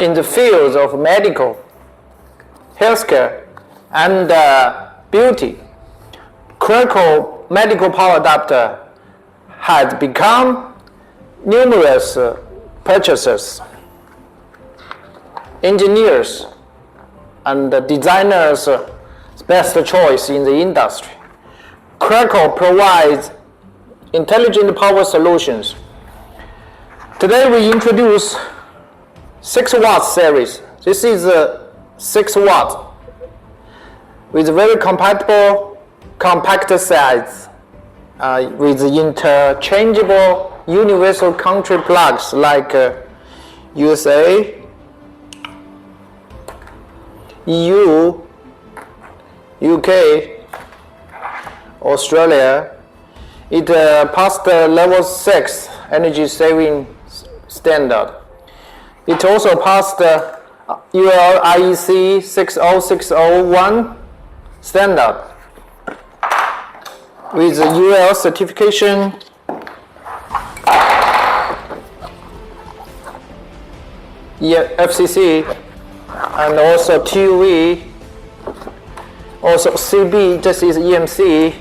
in the fields of medical, healthcare, and beauty. KRECO medical power adapter has become numerous purchasers, engineers, and designers' best choice in the industry. KRECO provides intelligent power solutions. Today we introduce 6 watt series. This is 6 watt with very compatible compact size with interchangeable universal country plugs like USA, EU, UK, Australia. It passed level 6 energy saving standard. It also passed UL IEC 60601 standard with UL certification, FCC, and also TUV, also CB. This is EMC,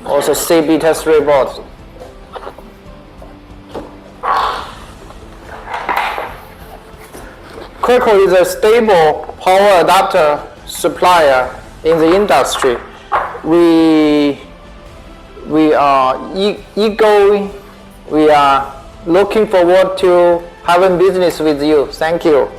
also CB test report. KRECO is a stable power adapter supplier in the industry. We are looking forward to having business with you. Thank you.